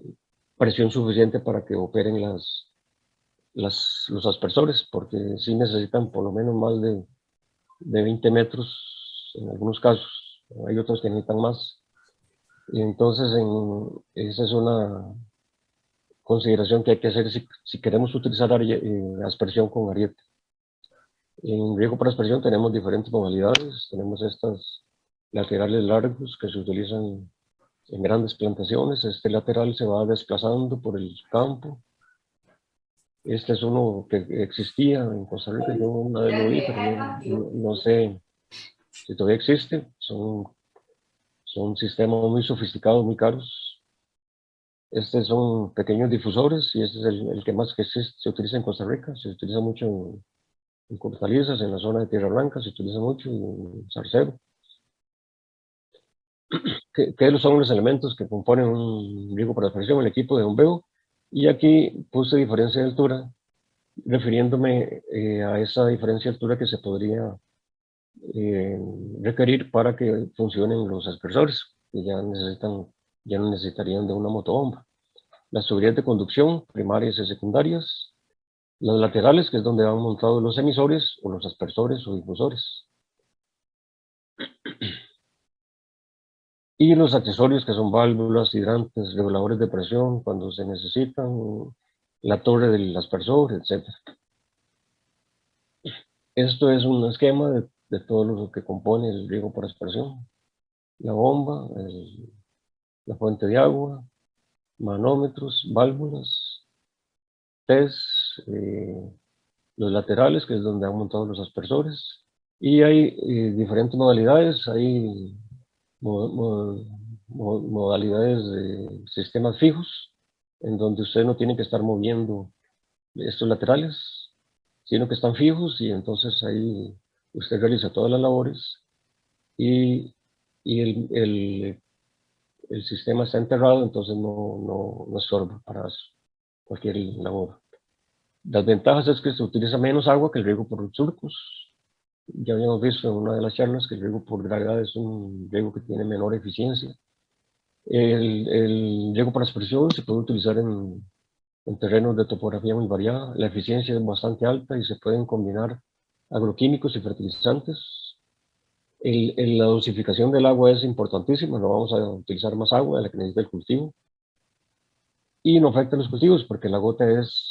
presión suficiente para que operen los aspersores, porque sí necesitan por lo menos más de 20 metros en algunos casos, hay otros que necesitan más. Y entonces esa es una consideración que hay que hacer si queremos utilizar aspersión con ariete. En riego por aspersión tenemos diferentes modalidades. Tenemos estas laterales largos que se utilizan en grandes plantaciones. Este lateral se va desplazando por el campo. Este es uno que existía en Costa Rica, yo una vez lo vi, pero no sé si todavía existe. Son sistemas muy sofisticados, muy caros. Estos son pequeños difusores y este es el que más que se utiliza en Costa Rica. Se utiliza mucho en hortalizas, en la zona de Tierra Blanca, se utiliza mucho en Zarcero. ¿Qué son los elementos que componen un riego por aspersión? El equipo de bombeo. Y aquí puse diferencia de altura, refiriéndome a esa diferencia de altura que se podría requerir para que funcionen los aspersores, que ya no necesitarían de una motobomba. Las tuberías de conducción, primarias y secundarias. Las laterales, que es donde van montados los emisores o los aspersores o difusores. Y los accesorios, que son válvulas, hidrantes, reguladores de presión cuando se necesitan, la torre del aspersor, etc. Esto es un esquema de todo lo que compone el riego por aspersión. La bomba, la fuente de agua, manómetros, válvulas, test, los laterales, que es donde han montado los aspersores. Y hay diferentes modalidades, hay modalidades de sistemas fijos, en donde usted no tiene que estar moviendo estos laterales, sino que están fijos y entonces ahí usted realiza todas las labores y el sistema está enterrado, entonces no estorba para cualquier labor. Las ventajas es que se utiliza menos agua que el riego por surcos. Ya habíamos visto en una de las charlas que el riego por gravedad es un riego que tiene menor eficiencia. El riego por aspersión se puede utilizar en terrenos de topografía muy variada. La eficiencia es bastante alta y se pueden combinar agroquímicos y fertilizantes. La dosificación del agua es importantísima, no vamos a utilizar más agua de la que necesita el cultivo. Y no afecta a los cultivos porque la gota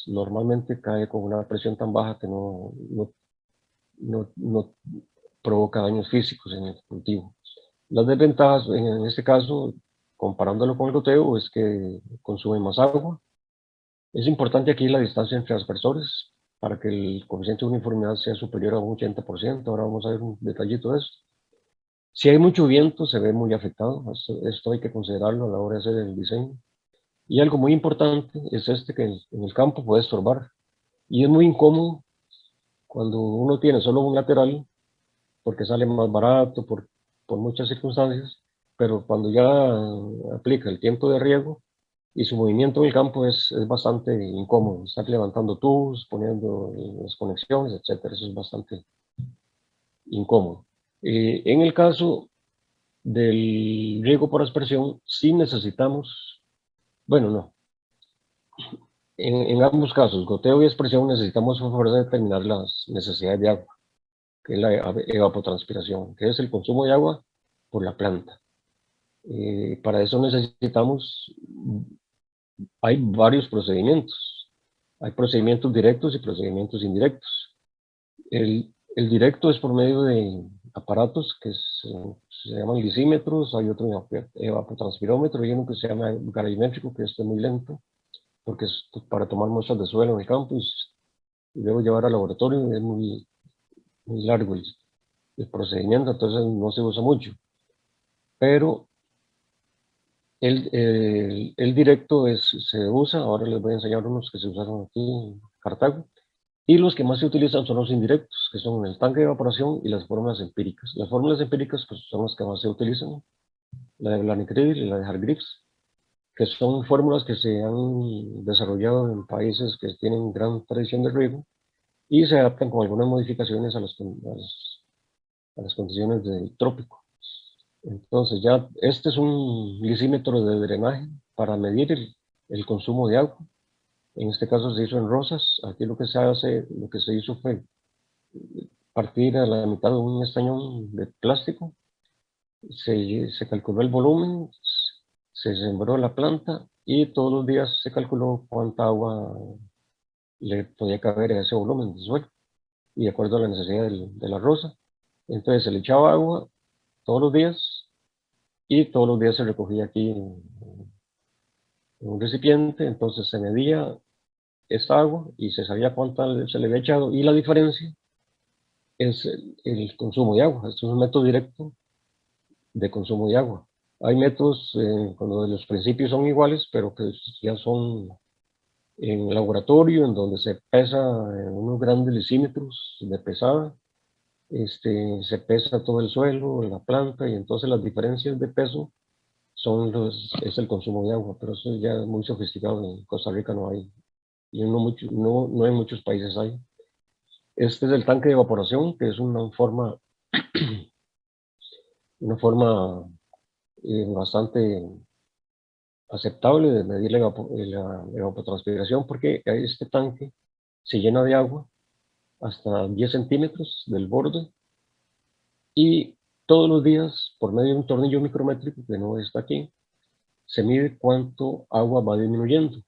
normalmente cae con una presión tan baja que no provoca daños físicos en el cultivo. Las desventajas en este caso, comparándolo con el goteo, es que consume más agua. Es importante aquí la distancia entre aspersores para que el coeficiente de uniformidad sea superior a un 80%. Ahora vamos a ver un detallito de esto. Si hay mucho viento, se ve muy afectado. Esto hay que considerarlo a la hora de hacer el diseño. Y algo muy importante es que en el campo puede estorbar. Y es muy incómodo cuando uno tiene solo un lateral, porque sale más barato, por muchas circunstancias, pero cuando ya aplica el tiempo de riego, y su movimiento en el campo es bastante incómodo. Estar levantando tubos, poniendo las conexiones, etcétera, eso es bastante incómodo. En el caso del riego por aspersión, sí necesitamos, bueno, no, en ambos casos, goteo y aspersión, necesitamos para determinar las necesidades de agua, que es la evapotranspiración, que es el consumo de agua por la planta. Para eso necesitamos, hay varios procedimientos. Hay procedimientos directos y procedimientos indirectos. El directo es por medio de aparatos que se llaman lisímetros, hay otro evapotranspirómetro y uno que se llama gravimétrico, que es muy lento, porque es para tomar muestras de suelo en el campo y luego llevar al laboratorio. Es muy largo el procedimiento, entonces no se usa mucho. Pero el directo se usa, ahora les voy a enseñar unos que se usaron aquí en Cartago, y los que más se utilizan son los indirectos, que son el tanque de evaporación y las fórmulas empíricas. Las fórmulas empíricas pues, son las que más se utilizan, la de Blanicrid y la de Hargreaves, que son fórmulas que se han desarrollado en países que tienen gran tradición de riego y se adaptan con algunas modificaciones a las condiciones del trópico. Entonces ya este es un lisímetro de drenaje para medir el consumo de agua. En este caso se hizo en Rosas. Aquí lo que se hizo fue partir a la mitad de un estañón de plástico, se calculó el volumen, se sembró la planta y todos los días se calculó cuánta agua le podía caber a ese volumen de suelo y de acuerdo a la necesidad de la rosa. Entonces se le echaba agua todos los días y todos los días se recogía aquí en un recipiente. Entonces se medía esta agua y se sabía cuánta se le había echado, y la diferencia es el consumo de agua. Esto es un método directo de consumo de agua. Hay métodos cuando los principios son iguales, pero que ya son en laboratorio, en donde se pesa en unos grandes lisímetros de pesada, se pesa todo el suelo, la planta, y entonces las diferencias de peso es el consumo de agua, pero eso ya es muy sofisticado. En Costa Rica no hay, y no en muchos países hay. Este es el tanque de evaporación, que es una forma bastante aceptable de medir la evapotranspiración, porque este tanque se llena de agua hasta 10 centímetros del borde y todos los días, por medio de un tornillo micrométrico que no está aquí, se mide cuánto agua va disminuyendo.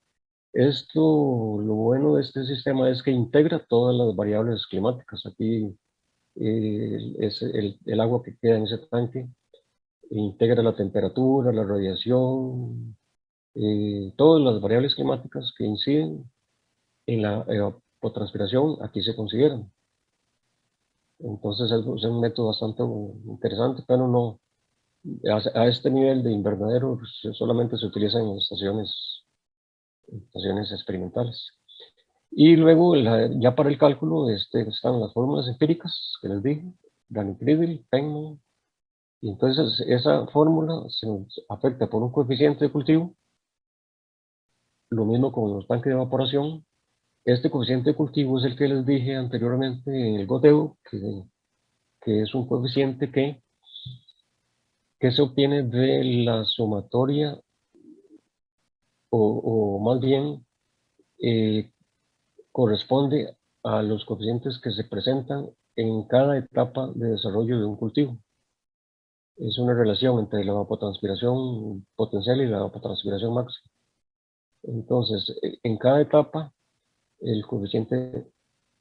Esto, lo bueno de este sistema es que integra todas las variables climáticas. Aquí es el agua que queda en ese tanque integra la temperatura, la radiación, todas las variables climáticas que inciden en la evapotranspiración aquí se consideran. Entonces es un método bastante interesante, pero no a este nivel de invernadero pues, solamente se utiliza en estaciones experimentales. Y luego ya para el cálculo están las fórmulas empíricas que les dije, Blanicrid, Penman, y entonces esa fórmula se afecta por un coeficiente de cultivo. Lo mismo con los tanques de evaporación. Este coeficiente de cultivo es el que les dije anteriormente en el goteo, que es un coeficiente que se obtiene de la sumatoria, o más bien corresponde a los coeficientes que se presentan en cada etapa de desarrollo de un cultivo. Es una relación entre la evapotranspiración potencial y la evapotranspiración máxima. Entonces, en cada etapa, el coeficiente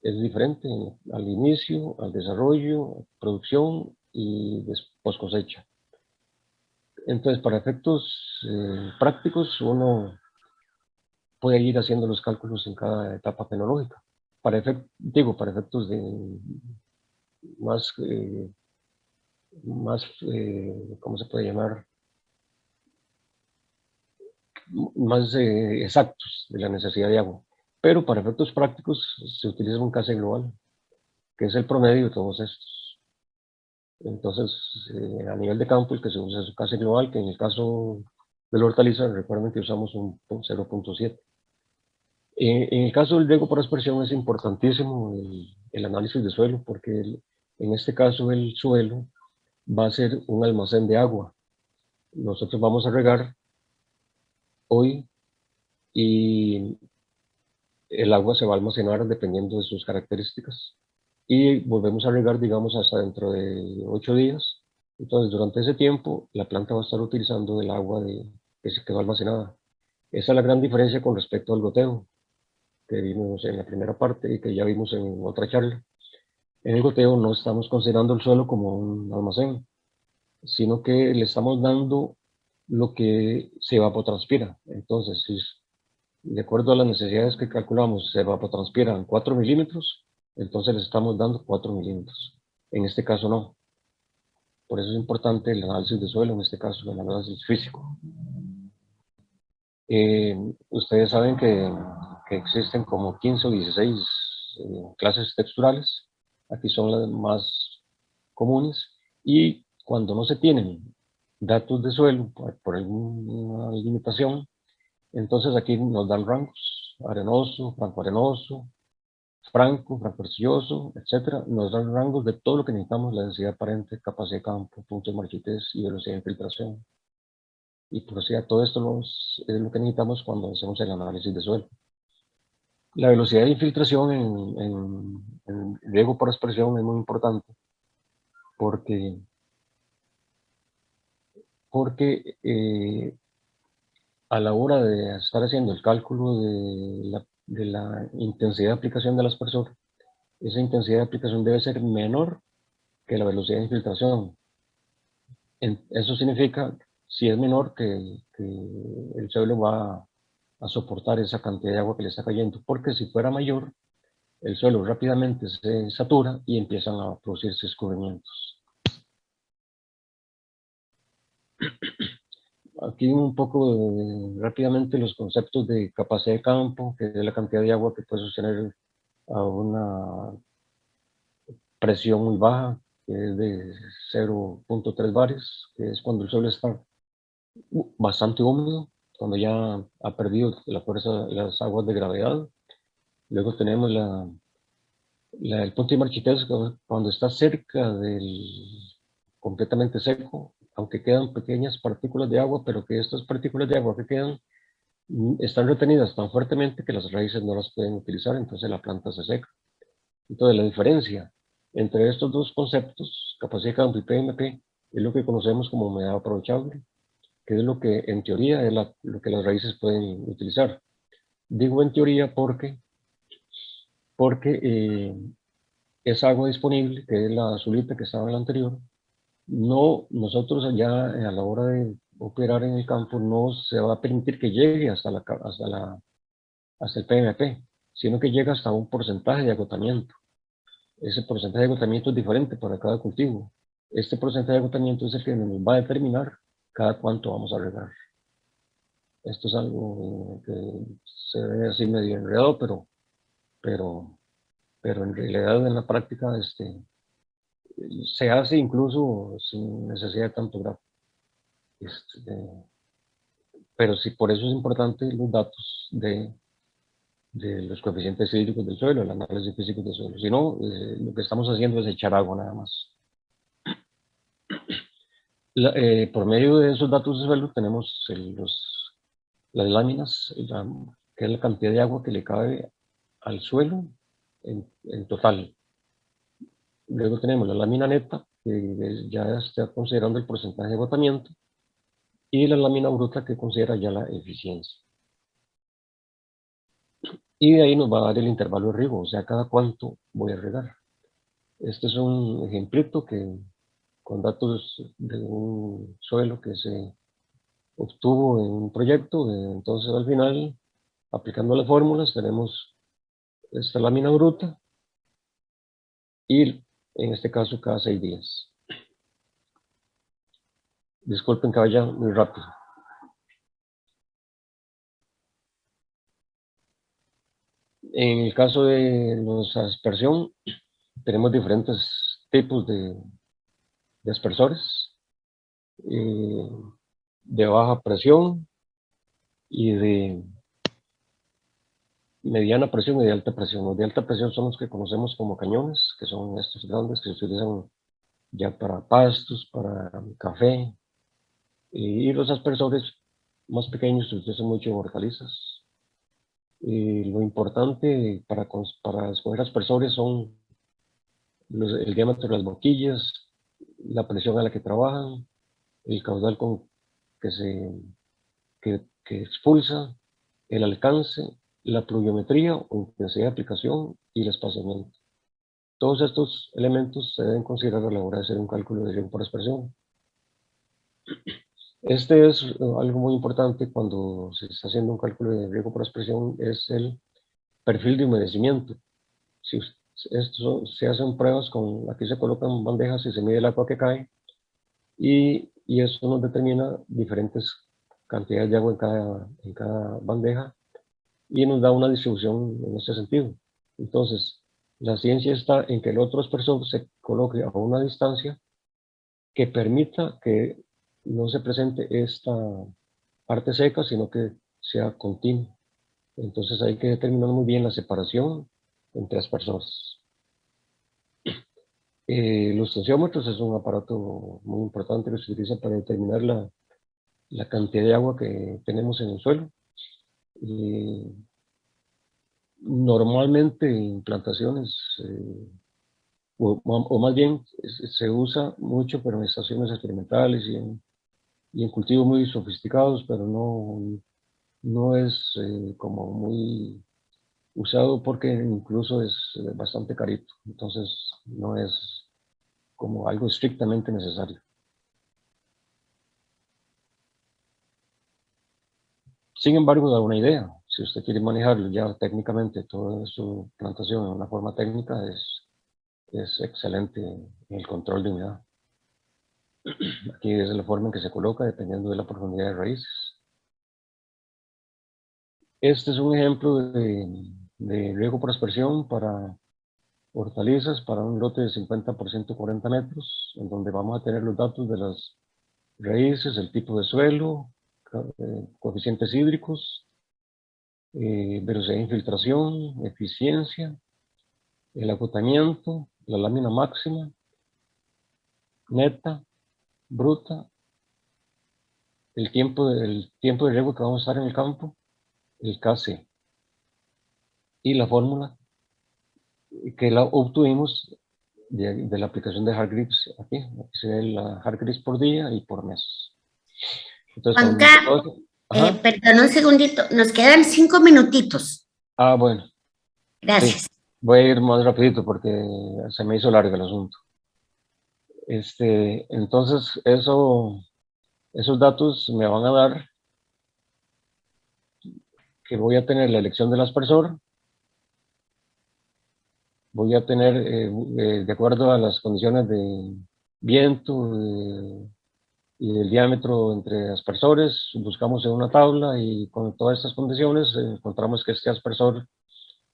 es diferente al inicio, al desarrollo, producción y después cosecha. Entonces, para efectos prácticos, uno puede ir haciendo los cálculos en cada etapa fenológica. Para efectos de más, ¿cómo se puede llamar? Más exactos de la necesidad de agua. Pero para efectos prácticos se utiliza un KC global, que es el promedio de todos estos. Entonces, a nivel de campo, el que se usa es un KC global, que en el caso de la hortaliza, recuerden que usamos un 0.7. En el caso del riego por aspersión es importantísimo el análisis de suelo, porque en este caso el suelo va a ser un almacén de agua. Nosotros vamos a regar hoy y el agua se va a almacenar dependiendo de sus características. Y volvemos a regar, digamos, hasta dentro de 8 días. Entonces, durante ese tiempo, la planta va a estar utilizando el agua que se quedó almacenada. Esa es la gran diferencia con respecto al goteo, que vimos en la primera parte y que ya vimos en otra charla. En el goteo no estamos considerando el suelo como un almacén, sino que le estamos dando lo que se evapotranspira. Entonces, si de acuerdo a las necesidades que calculamos, se evapotranspiran 4 milímetros, entonces les estamos dando 4 milímetros. En este caso no. Por eso es importante el análisis de suelo, en este caso el análisis físico. Ustedes saben que existen como 15 o 16 clases texturales. Aquí son las más comunes. Y cuando no se tienen datos de suelo por alguna limitación, entonces aquí nos dan rangos: arenoso, franco arenoso, franco arcilloso, etc. Nos dan rangos de todo lo que necesitamos: la densidad aparente, capacidad de campo, punto de marchitez y velocidad de infiltración. Y por eso todo esto es lo que necesitamos cuando hacemos el análisis de suelo. La velocidad de infiltración en riego por aspersión es muy importante porque a la hora de estar haciendo el cálculo de la intensidad de aplicación del aspersor, esa intensidad de aplicación debe ser menor que la velocidad de infiltración. Eso significa, si es menor, que el suelo va a soportar esa cantidad de agua que le está cayendo, porque si fuera mayor, el suelo rápidamente se satura y empiezan a producirse escurrimientos. Aquí un poco rápidamente los conceptos de capacidad de campo, que es la cantidad de agua que puede sostener a una presión muy baja, que es de 0.3 bares, que es cuando el suelo está bastante húmedo, cuando ya ha perdido la fuerza, las aguas de gravedad. Luego tenemos el punto de marchitez, cuando está cerca del completamente seco, aunque quedan pequeñas partículas de agua, pero que estas partículas de agua que quedan están retenidas tan fuertemente que las raíces no las pueden utilizar, entonces la planta se seca. Entonces la diferencia entre estos dos conceptos, capacidad de campo y PMP, es lo que conocemos como humedad aprovechable, que es lo que en teoría es lo que las raíces pueden utilizar. Digo en teoría porque esa agua disponible, que es la azulita que estaba en la anterior, nosotros allá a la hora de operar en el campo no se va a permitir que llegue hasta el PMP, sino que llega hasta un porcentaje de agotamiento. Ese porcentaje de agotamiento es diferente para cada cultivo. Este porcentaje de agotamiento es el que nos va a determinar cada cuánto vamos a regar. Esto es algo que se ve así medio enredado, pero en realidad en la práctica se hace incluso sin necesidad de tanto grafo. Pero sí, por eso es importante los datos de los coeficientes hídricos del suelo, el análisis físico del suelo. Si no, lo que estamos haciendo es echar agua nada más. Por medio de esos datos de suelo tenemos las láminas, que es la cantidad de agua que le cabe al suelo en total. Luego tenemos la lámina neta, que ya está considerando el porcentaje de agotamiento, y la lámina bruta, que considera ya la eficiencia. Y de ahí nos va a dar el intervalo de riego, o sea, cada cuánto voy a regar. Este es un ejemplito con datos de un suelo que se obtuvo en un proyecto. Entonces, al final, aplicando las fórmulas, tenemos esta lámina bruta y, en este caso, cada 6 días. Disculpen que vaya muy rápido. En el caso de los aspersión, tenemos diferentes tipos de aspersores. de baja presión y de mediana presión y de alta presión. Los de alta presión son los que conocemos como cañones, que son estos grandes que se utilizan ya para pastos, para café, y los aspersores más pequeños se utilizan mucho en hortalizas. Y lo importante para escoger aspersores son el diámetro de las boquillas, la presión a la que trabajan, el caudal que expulsa, el alcance, la pluviometría o intensidad de aplicación y el espaciamiento. Todos estos elementos se deben considerar a la hora de hacer un cálculo de riego por aspersión. Este es algo muy importante cuando se está haciendo un cálculo de riego por aspersión, es el perfil de humedecimiento. Esto se hacen pruebas aquí se colocan bandejas y se mide el agua que cae, y eso nos determina diferentes cantidades de agua en cada bandeja, y nos da una distribución en este sentido. Entonces, la ciencia está en que el otro aspersor se coloque a una distancia que permita que no se presente esta parte seca, sino que sea continua. Entonces hay que determinar muy bien la separación entre aspersores. Los tensiómetros es un aparato muy importante que se utiliza para determinar la cantidad de agua que tenemos en el suelo. Normalmente en plantaciones, o más bien se usa mucho, pero en estaciones experimentales y en cultivos muy sofisticados, pero no es como muy usado porque incluso es bastante carito, entonces no es como algo estrictamente necesario. Sin embargo, da una idea. Si usted quiere manejarlo ya técnicamente toda su plantación de una forma técnica, es excelente el control de humedad. Aquí es la forma en que se coloca dependiendo de la profundidad de raíces. Este es un ejemplo de riego por aspersión para hortalizas, para un lote de 50 por 140 metros, en donde vamos a tener los datos de las raíces, el tipo de suelo, coeficientes hídricos, velocidad de infiltración, eficiencia, el agotamiento, la lámina máxima, neta, bruta, el tiempo de riego que vamos a estar en el campo, el KC, y la fórmula que la obtuvimos de la aplicación de Hargreaves. Aquí se ve la Hargreaves por día y por mes. Entonces, Juanca, perdón un segundito, nos quedan 5 minutitos. Ah, bueno. Gracias. Sí, voy a ir más rapidito porque se me hizo largo el asunto. Entonces, esos datos me van a dar que voy a tener la elección del aspersor, voy a tener, de acuerdo a las condiciones de viento y del diámetro entre aspersores, buscamos en una tabla y con todas estas condiciones encontramos que este aspersor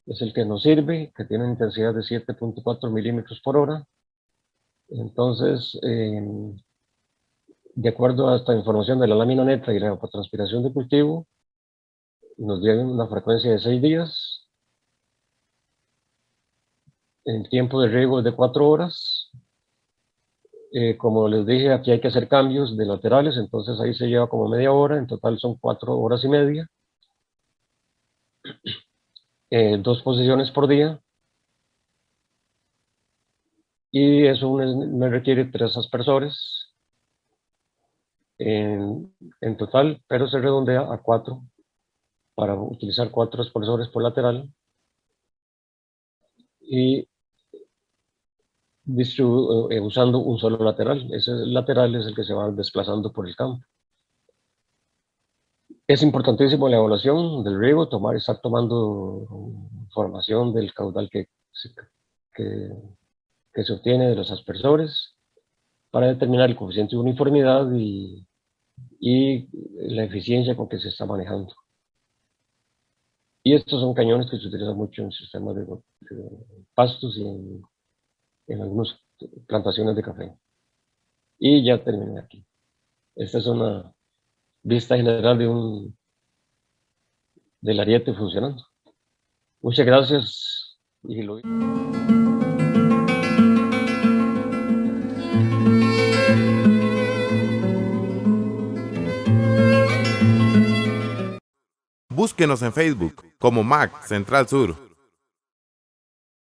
es el que nos sirve, que tiene una intensidad de 7.4 milímetros por hora. Entonces, de acuerdo a esta información de la lámina neta y la evapotranspiración de cultivo, nos dieron una frecuencia de 6 días, el tiempo de riego es de 4 horas. Como les dije, aquí hay que hacer cambios de laterales, entonces ahí se lleva como media hora, en total son 4 horas y media. 2 posiciones por día. Y eso me requiere 3 aspersores en total, pero se redondea a 4 para utilizar 4 aspersores por lateral. Y usando un solo lateral. Ese lateral es el que se va desplazando por el campo. Es importantísimo la evaluación del riego, estar tomando información del caudal que se obtiene de los aspersores para determinar el coeficiente de uniformidad y la eficiencia con que se está manejando. Y estos son cañones que se utilizan mucho en sistemas de pastos y en algunas plantaciones de café. Y ya terminé aquí. Esta es una vista general del ariete funcionando. Muchas gracias. Y lo... Búsquenos en Facebook como MAC Central Sur